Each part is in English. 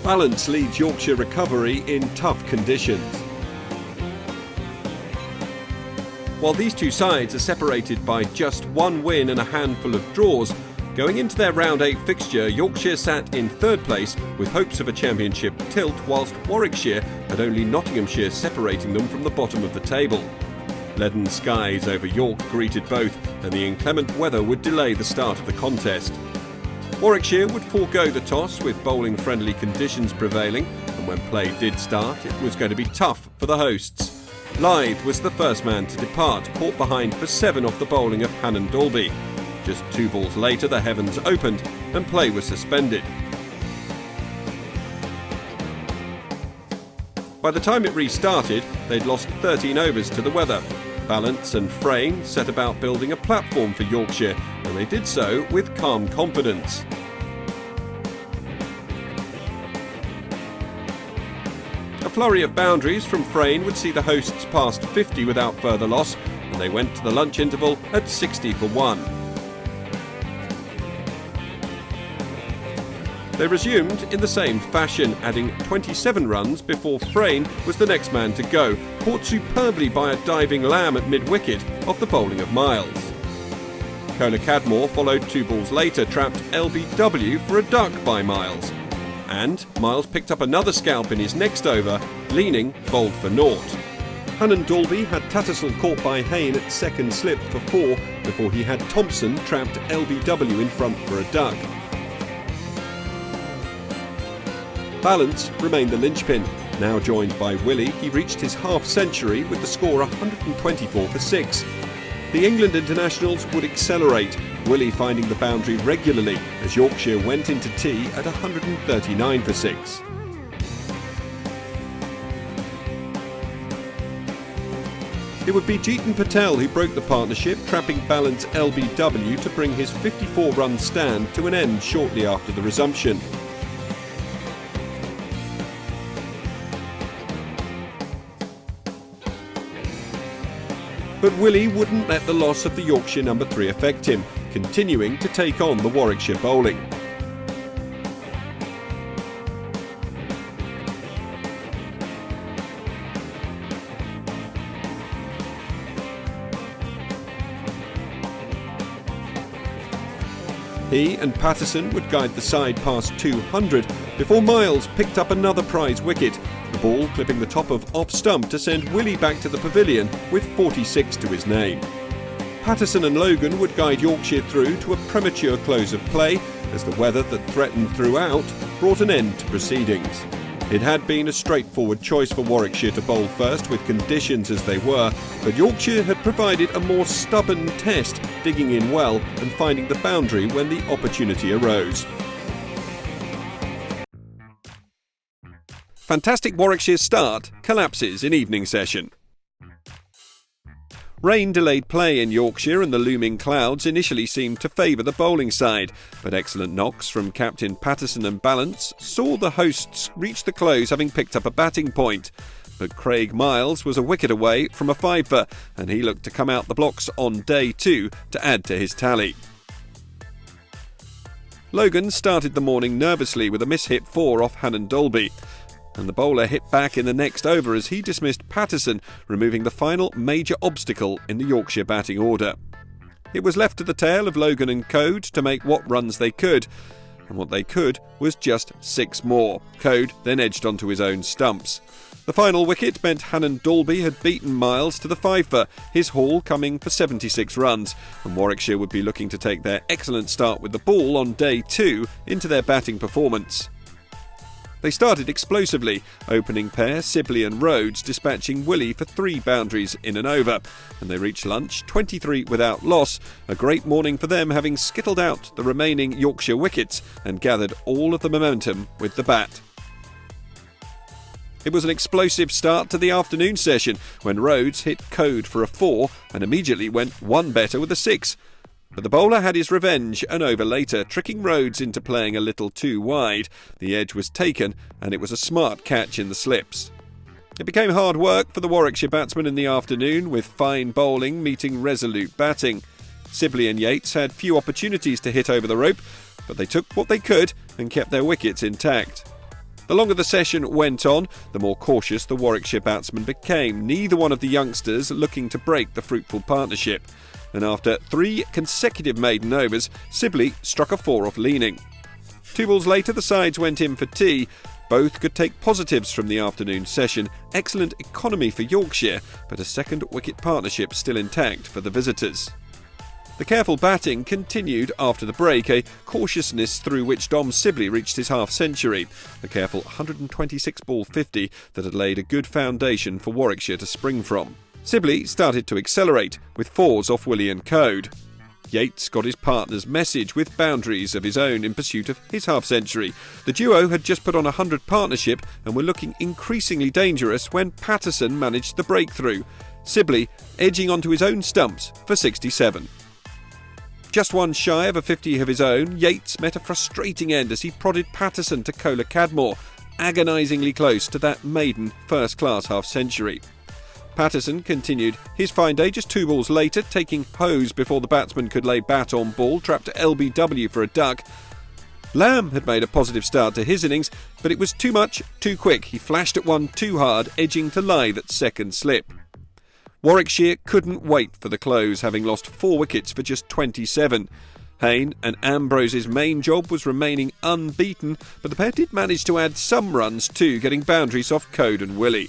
Balance leads Yorkshire recovery in tough conditions. While these two sides are separated by just one win and a handful of draws, going into their Round 8 fixture, Yorkshire sat in third place with hopes of a championship tilt, whilst Warwickshire had only Nottinghamshire separating them from the bottom of the table. Leaden skies over York greeted both, and the inclement weather would delay the start of the contest. Warwickshire would forego the toss with bowling-friendly conditions prevailing, and when play did start, it was going to be tough for the hosts. Lyth was the first man to depart, caught behind for 7 off the bowling of Hannon Dalby. Just 2 balls later, the heavens opened and play was suspended. By the time it restarted, they'd lost 13 overs to the weather. Balance and Frayne set about building a platform for Yorkshire, and they did so with calm confidence. A flurry of boundaries from Frayne would see the hosts past 50 without further loss, and they went to the lunch interval at 60 for 1. They resumed in the same fashion, adding 27 runs before Frayne was the next man to go, caught superbly by a diving lamb at mid-wicket off the bowling of Miles. Kola Cadmore followed 2 balls later, trapped LBW for a duck by Miles. And Miles picked up another scalp in his next over, leaning bowled for naught. Hannon Dalby had Tattersall caught by Hayne at second slip for 4 before he had Thompson trapped LBW in front for a duck. Balance remained the linchpin. Now joined by Willey, he reached his half-century with the score 124 for 6. The England internationals would accelerate, Willey finding the boundary regularly as Yorkshire went into tea at 139 for 6. It would be Jeetan Patel who broke the partnership, trapping Balance LBW to bring his 54-run stand to an end shortly after the resumption. But Willey wouldn't let the loss of the Yorkshire number 3 affect him, continuing to take on the Warwickshire bowling. He and Patterson would guide the side past 200 before Miles picked up another prize wicket, the ball clipping the top of off stump to send Willey back to the pavilion with 46 to his name. Patterson and Logan would guide Yorkshire through to a premature close of play as the weather that threatened throughout brought an end to proceedings. It had been a straightforward choice for Warwickshire to bowl first with conditions as they were, but Yorkshire had provided a more stubborn test, digging in well and finding the boundary when the opportunity arose. Fantastic Warwickshire start collapses in evening session. Rain delayed play in Yorkshire and the looming clouds initially seemed to favour the bowling side, but excellent knocks from Captain Patterson and Balance saw the hosts reach the close having picked up a batting point. But Craig Miles was a wicket away from a 5-for, and he looked to come out the blocks on day 2 to add to his tally. Logan started the morning nervously with a mishit 4 off Hannon Dalby, and the bowler hit back in the next over as he dismissed Patterson, removing the final major obstacle in the Yorkshire batting order. It was left to the tale of Logan and Code to make what runs they could, and what they could was just 6 more. Code then edged onto his own stumps. The final wicket meant Hannon Dalby had beaten Miles to the 5-for, his haul coming for 76 runs, and Warwickshire would be looking to take their excellent start with the ball on day 2 into their batting performance. They started explosively, opening pair Sibley and Rhodes dispatching Willey for 3 boundaries in an over, and they reached lunch 23 without loss, a great morning for them having skittled out the remaining Yorkshire wickets and gathered all of the momentum with the bat. It was an explosive start to the afternoon session when Rhodes hit Code for a 4 and immediately went 1 better with a 6. But the bowler had his revenge an over later, tricking Rhodes into playing a little too wide. The edge was taken and it was a smart catch in the slips. It became hard work for the Warwickshire batsmen in the afternoon, with fine bowling meeting resolute batting. Sibley and Yates had few opportunities to hit over the rope, but they took what they could and kept their wickets intact. The longer the session went on, the more cautious the Warwickshire batsmen became, neither one of the youngsters looking to break the fruitful partnership. And after 3 consecutive maiden overs, Sibley struck a 4 off Leaning. 2 balls later, the sides went in for tea. Both could take positives from the afternoon session. Excellent economy for Yorkshire, but a second wicket partnership still intact for the visitors. The careful batting continued after the break, a cautiousness through which Dom Sibley reached his half-century, a careful 126-ball 50 that had laid a good foundation for Warwickshire to spring from. Sibley started to accelerate, with 4s off Willie and Code. Yates got his partner's message with boundaries of his own in pursuit of his half-century. The duo had just put on a 100 partnership and were looking increasingly dangerous when Patterson managed the breakthrough, Sibley edging onto his own stumps for 67. Just one shy of a 50 of his own, Yates met a frustrating end as he prodded Patterson to Kola Cadmore, agonisingly close to that maiden first-class half-century. Patterson continued his fine day just 2 balls later, taking hose before the batsman could lay bat on ball, trapped to LBW for a duck. Lamb had made a positive start to his innings, but it was too much, too quick. He flashed at one too hard, edging to Lyth at second slip. Warwickshire couldn't wait for the close, having lost 4 wickets for just 27. Hayne and Ambrose's main job was remaining unbeaten, but the pair did manage to add some runs too, getting boundaries off Code and Willie.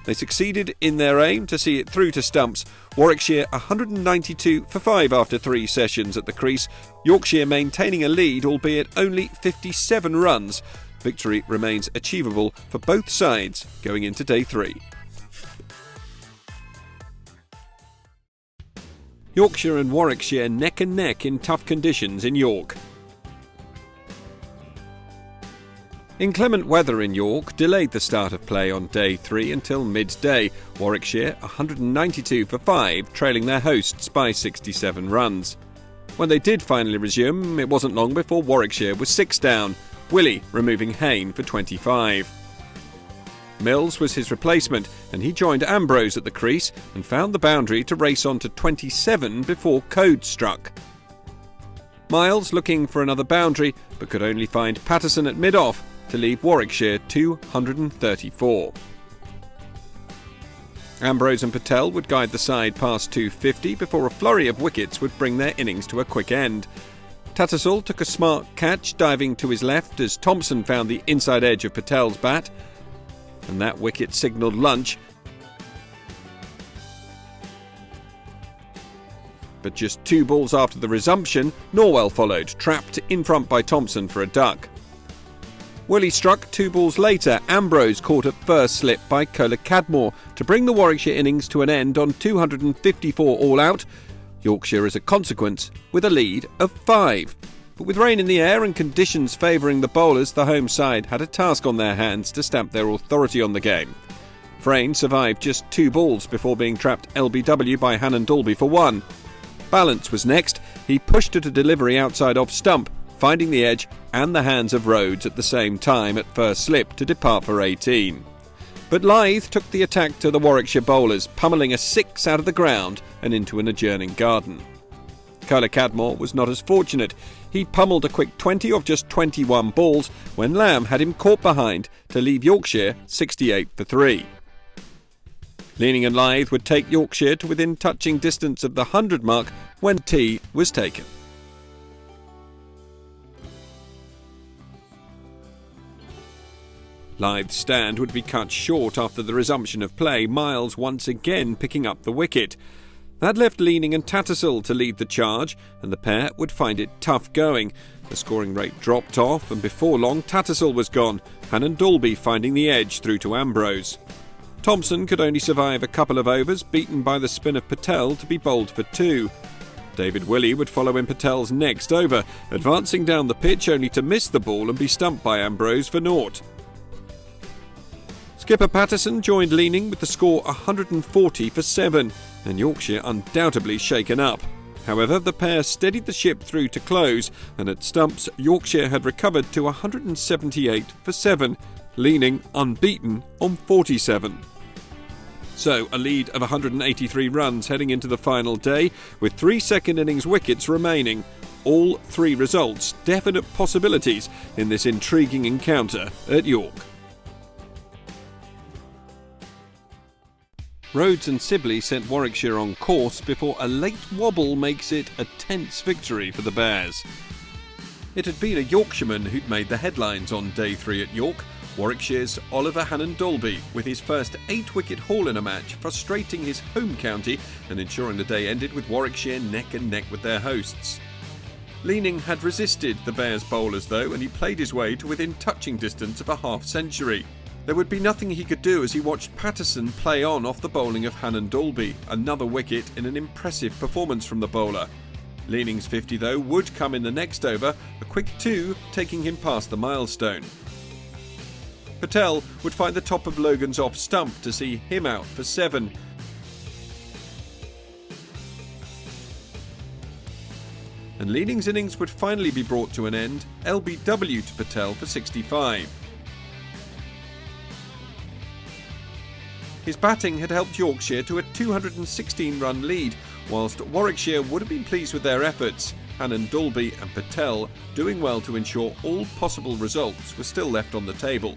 They succeeded in their aim to see it through to stumps. Warwickshire 192 for 5 after 3 sessions at the crease. Yorkshire maintaining a lead, albeit only 57 runs. Victory remains achievable for both sides going into day 3. Yorkshire and Warwickshire neck and neck in tough conditions in York. Inclement weather in York delayed the start of play on day 3 until midday. Warwickshire 192 for 5, trailing their hosts by 67 runs. When they did finally resume, it wasn't long before Warwickshire was 6 down, Willie removing Hayne for 25. Mills was his replacement, and he joined Ambrose at the crease and found the boundary to race on to 27 before Code struck. Miles looking for another boundary, but could only find Patterson at mid-off to leave Warwickshire 234. Ambrose and Patel would guide the side past 250 before a flurry of wickets would bring their innings to a quick end. Tattersall took a smart catch, diving to his left as Thompson found the inside edge of Patel's bat, and that wicket signalled lunch. But just 2 balls after the resumption, Norwell followed, trapped in front by Thompson for a duck. Willie struck 2 balls later. Ambrose caught at first slip by Kola Cadmore to bring the Warwickshire innings to an end on 254 all out. Yorkshire as a consequence with a lead of 5. But with rain in the air and conditions favouring the bowlers, the home side had a task on their hands to stamp their authority on the game. Frayne survived just 2 balls before being trapped LBW by Hannon Dalby for 1. Balance was next. He pushed at a delivery outside off stump, finding the edge and the hands of Rhodes at the same time at first slip to depart for 18. But Lyth took the attack to the Warwickshire bowlers, pummelling a 6 out of the ground and into an adjourning garden. Kola Cadmore was not as fortunate. He pummeled a quick 20 off just 21 balls when Lamb had him caught behind to leave Yorkshire 68 for 3. Leaning and Lyth would take Yorkshire to within touching distance of the 100 mark when tea was taken. Lyth's stand would be cut short after the resumption of play, Miles once again picking up the wicket. That left Leaning and Tattersall to lead the charge, and the pair would find it tough going. The scoring rate dropped off, and before long Tattersall was gone, Hannon Dalby finding the edge through to Ambrose. Thompson could only survive a couple of overs, beaten by the spin of Patel to be bowled for 2. David Willey would follow in Patel's next over, advancing down the pitch only to miss the ball and be stumped by Ambrose for 0. Skipper Patterson joined Leaning with the score 140 for 7, and Yorkshire undoubtedly shaken up. However, the pair steadied the ship through to close, and at stumps Yorkshire had recovered to 178 for 7, Leaning unbeaten on 47. So, a lead of 183 runs heading into the final day, with 3 second innings wickets remaining. all three results definite possibilities in this intriguing encounter at York. Rhodes and Sibley sent Warwickshire on course before a late wobble makes it a tense victory for the Bears. It had been a Yorkshireman who'd made the headlines on day 3 at York, Warwickshire's Oliver Hannon-Dalby, with his first 8-wicket haul in a match, frustrating his home county and ensuring the day ended with Warwickshire neck and neck with their hosts. Leaning had resisted the Bears' bowlers though, and he played his way to within touching distance of a half-century. There would be nothing he could do as he watched Patterson play on off the bowling of Hannon-Dalby, another wicket in an impressive performance from the bowler. Leaning's 50 though would come in the next over, a quick 2 taking him past the milestone. Patel would find the top of Logan's off stump to see him out for 7. And Leaning's innings would finally be brought to an end, LBW to Patel for 65. His batting had helped Yorkshire to a 216-run lead, whilst Warwickshire would have been pleased with their efforts, Hannon-Dalby and Patel doing well to ensure all possible results were still left on the table.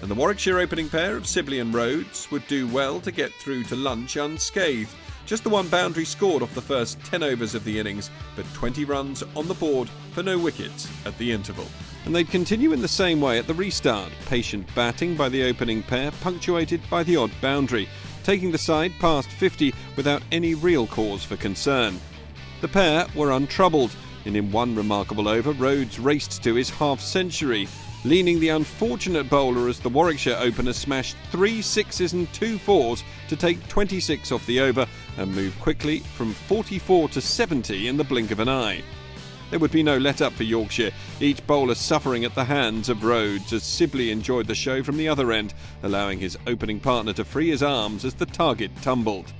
And the Warwickshire opening pair of Sibley and Rhodes would do well to get through to lunch unscathed. Just the one boundary scored off the first 10 overs of the innings, but 20 runs on the board for no wickets at the interval. And they'd continue in the same way at the restart, patient batting by the opening pair, punctuated by the odd boundary, taking the side past 50 without any real cause for concern. The pair were untroubled, and in one remarkable over, Rhodes raced to his half-century, leaning the unfortunate bowler as the Warwickshire opener smashed 3 6s and 2 4s to take 26 off the over and move quickly from 44 to 70 in the blink of an eye. There would be no let-up for Yorkshire, each bowler suffering at the hands of Rhodes as Sibley enjoyed the show from the other end, allowing his opening partner to free his arms as the target tumbled.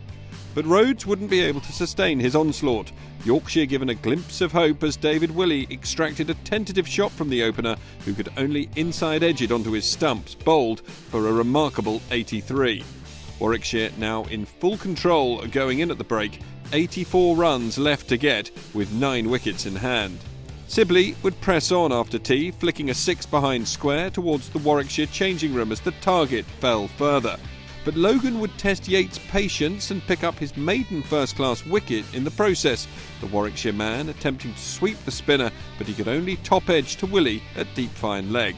But Rhodes wouldn't be able to sustain his onslaught, Yorkshire given a glimpse of hope as David Willey extracted a tentative shot from the opener, who could only inside edge it onto his stumps, bowled for a remarkable 83. Warwickshire now in full control going in at the break, 84 runs left to get with 9 wickets in hand. Sibley would press on after tea, flicking a 6 behind square towards the Warwickshire changing room as the target fell further. But Logan would test Yates' patience and pick up his maiden first-class wicket in the process, the Warwickshire man attempting to sweep the spinner, but he could only top-edge to Willey at deep fine leg.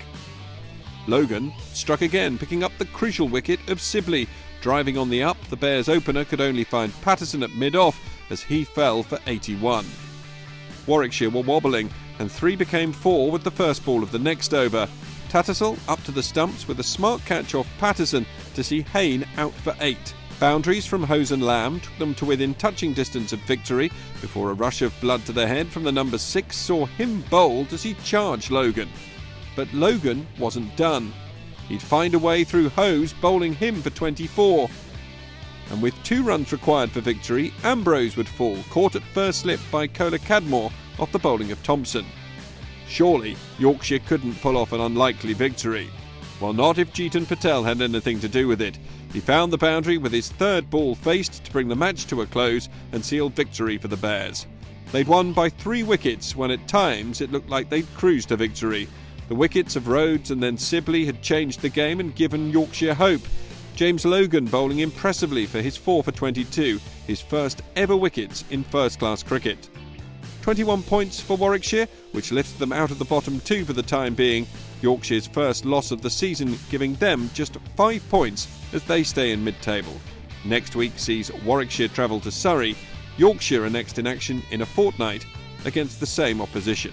Logan struck again, picking up the crucial wicket of Sibley. Driving on the up, the Bears opener could only find Patterson at mid-off as he fell for 81. Warwickshire were wobbling, and 3 became 4 with the first ball of the next over. Tattersall up to the stumps with a smart catch off Patterson to see Hayne out for 8. Boundaries from Hose and Lamb took them to within touching distance of victory before a rush of blood to the head from the number 6 saw him bowled as he charged Logan. But Logan wasn't done. He'd find a way through Hose, bowling him for 24. And with 2 runs required for victory, Ambrose would fall, caught at first slip by Kohler Cadmore off the bowling of Thompson. Surely, Yorkshire couldn't pull off an unlikely victory. Well, not if Jeetan Patel had anything to do with it. He found the boundary with his 3rd ball faced to bring the match to a close and seal victory for the Bears. They'd won by 3 wickets when at times it looked like they'd cruised to victory. The wickets of Rhodes and then Sibley had changed the game and given Yorkshire hope. James Logan bowling impressively for his 4 for 22, his first ever wickets in first-class cricket. 21 points for Warwickshire, which lifts them out of the bottom 2 for the time being. Yorkshire's first loss of the season, giving them just 5 points as they stay in mid-table. Next week sees Warwickshire travel to Surrey. Yorkshire are next in action in a fortnight against the same opposition.